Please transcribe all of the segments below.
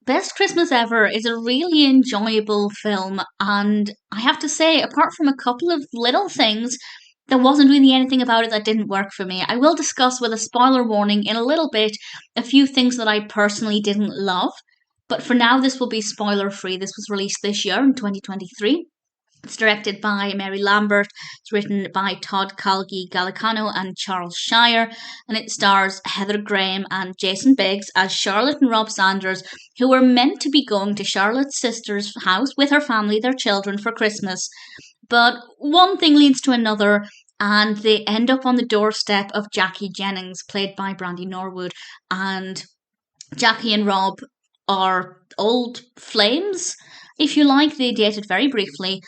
Best Christmas Ever is a really enjoyable film, and I have to say, apart from a couple of little things, there wasn't really anything about it that didn't work for me. I will discuss with a spoiler warning in a little bit a few things that I personally didn't love, but for now, this will be spoiler free. This was released this year in 2023. It's directed by Mary Lambert. It's written by Todd Calgi Gallicano and Charles Shire, and it stars Heather Graham and Jason Biggs as Charlotte and Rob Sanders, who were meant to be going to Charlotte's sister's house with her family, their children, for Christmas. But one thing leads to another, and they end up on the doorstep of Jackie Jennings, played by Brandy Norwood. And Jackie and Rob are old flames, if you like. They dated very briefly.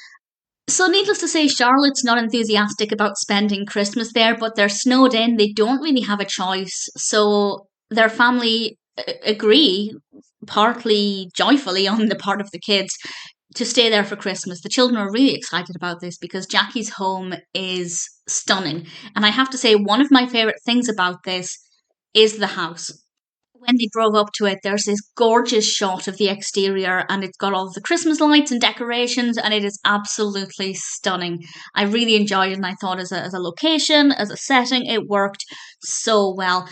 So needless to say, Charlotte's not enthusiastic about spending Christmas there, but they're snowed in. They don't really have a choice. So their family agree, partly joyfully on the part of the kids, to stay there for Christmas. The children are really excited about this because Jackie's home is stunning. And I have to say, one of my favourite things about this is the house. When they drove up to it, there's this gorgeous shot of the exterior, and it's got all the Christmas lights and decorations, and it is absolutely stunning. I really enjoyed it, and I thought as a location, as a setting, it worked so well.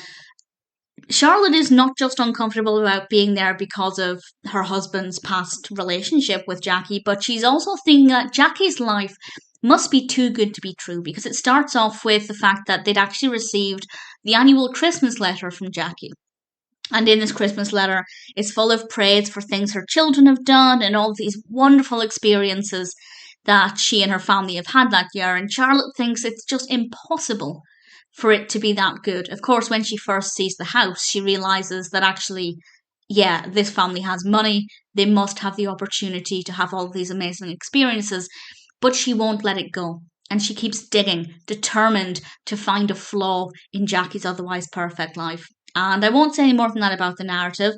Charlotte is not just uncomfortable about being there because of her husband's past relationship with Jackie, but she's also thinking that Jackie's life must be too good to be true, because it starts off with the fact that they'd actually received the annual Christmas letter from Jackie. And in this Christmas letter, it's full of praise for things her children have done and all these wonderful experiences that she and her family have had that year. And Charlotte thinks it's just impossible for it to be that good. Of course, when she first sees the house, she realises that actually, yeah, this family has money. They must have the opportunity to have all these amazing experiences. But she won't let it go. And she keeps digging, determined to find a flaw in Jackie's otherwise perfect life. And I won't say any more than that about the narrative.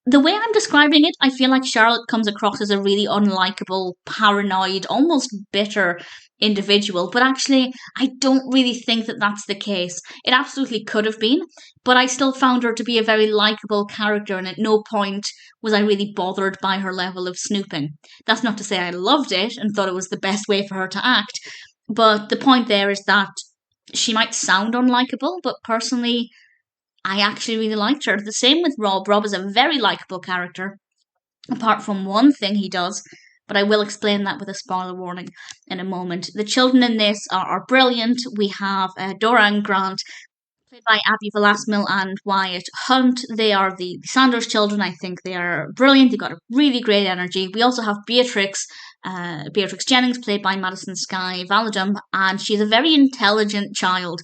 The way I'm describing it, I feel like Charlotte comes across as a really unlikable, paranoid, almost bitter individual. But actually, I don't really think that that's the case. It absolutely could have been, but I still found her to be a very likable character, and at no point was I really bothered by her level of snooping. That's not to say I loved it and thought it was the best way for her to act, but the point there is that she might sound unlikable, but personally, I actually really liked her. The same with Rob. Rob is a very likable character, apart from one thing he does, but I will explain that with a spoiler warning in a moment. The children in this are brilliant. We have Dora and Grant, played by Abby Villasmil and Wyatt Hunt. They are the Sanders children. I think they are brilliant. They've got a really great energy. We also have Beatrix Jennings, played by Madison Skye Validum, and she's a very intelligent child.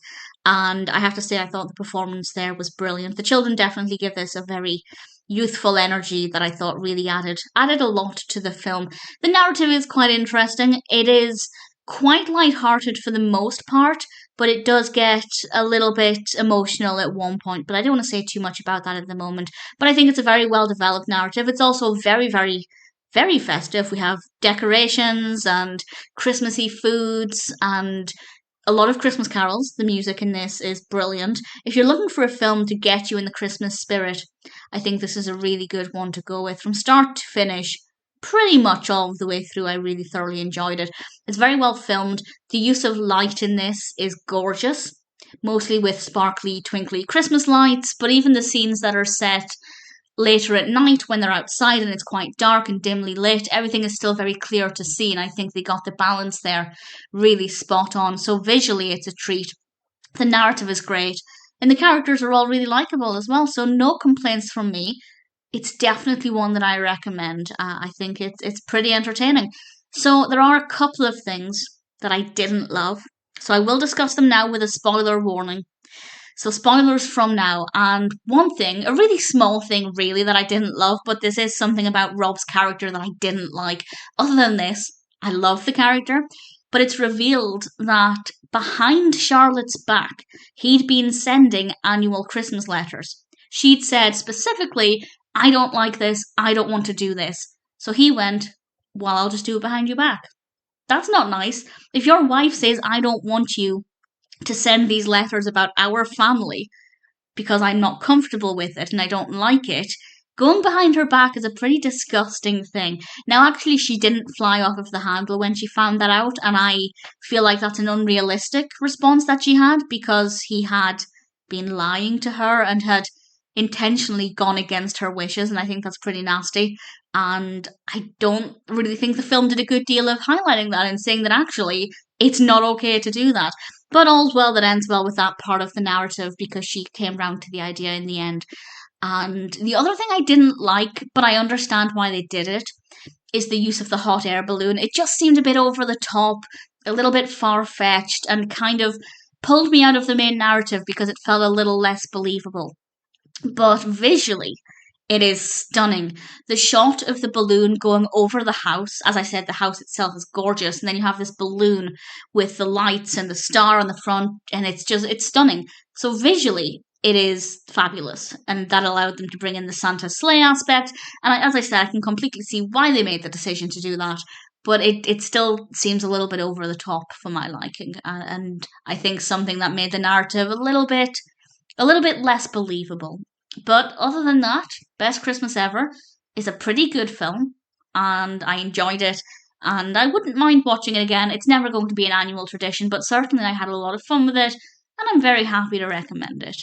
And I have to say, I thought the performance there was brilliant. The children definitely give this a very youthful energy that I thought really added a lot to the film. The narrative is quite interesting. It is quite light-hearted for the most part, but it does get a little bit emotional at one point. But I don't want to say too much about that at the moment. But I think it's a very well-developed narrative. It's also very, very, very festive. We have decorations and Christmassy foods and a lot of Christmas carols. The music in this is brilliant. If you're looking for a film to get you in the Christmas spirit, I think this is a really good one to go with. From start to finish, pretty much all of the way through, I really thoroughly enjoyed it. It's very well filmed. The use of light in this is gorgeous, mostly with sparkly, twinkly Christmas lights, but even the scenes that are set later at night when they're outside and it's quite dark and dimly lit, everything is still very clear to see, and I think they got the balance there really spot on. So visually it's a treat. The narrative is great, and the characters are all really likable as well, so no complaints from me. It's definitely one that I recommend. I think it's pretty entertaining. So there are a couple of things that I didn't love, so I will discuss them now with a spoiler warning. So spoilers from now. And one thing, a really small thing really, that I didn't love, but this is something about Rob's character that I didn't like. Other than this, I love the character, but it's revealed that behind Charlotte's back, he'd been sending annual Christmas letters. She'd said specifically, I don't like this, I don't want to do this. So he went, well, I'll just do it behind your back. That's not nice. If your wife says, I don't want you to send these letters about our family because I'm not comfortable with it and I don't like it, Going behind her back is a pretty disgusting thing. Now, actually, she didn't fly off of the handle when she found that out, and I feel like that's an unrealistic response that she had because he had been lying to her and had intentionally gone against her wishes, and I think that's pretty nasty. And I don't really think the film did a good deal of highlighting that and saying that actually it's not okay to do that. But all's well that ends well with that part of the narrative because she came round to the idea in the end. And the other thing I didn't like, but I understand why they did it, is the use of the hot air balloon. It just seemed a bit over the top, a little bit far fetched, and kind of pulled me out of the main narrative because it felt a little less believable. But visually, it is stunning. The shot of the balloon going over the house, as I said, the house itself is gorgeous, and then you have this balloon with the lights and the star on the front, and it's stunning. So visually, it is fabulous, and that allowed them to bring in the Santa sleigh aspect. And as I said, I can completely see why they made the decision to do that. But it still seems a little bit over the top for my liking, and I think something that made the narrative a little bit less believable. But other than that, Best Christmas Ever is a pretty good film, and I enjoyed it, and I wouldn't mind watching it again. It's never going to be an annual tradition, but certainly I had a lot of fun with it, and I'm very happy to recommend it.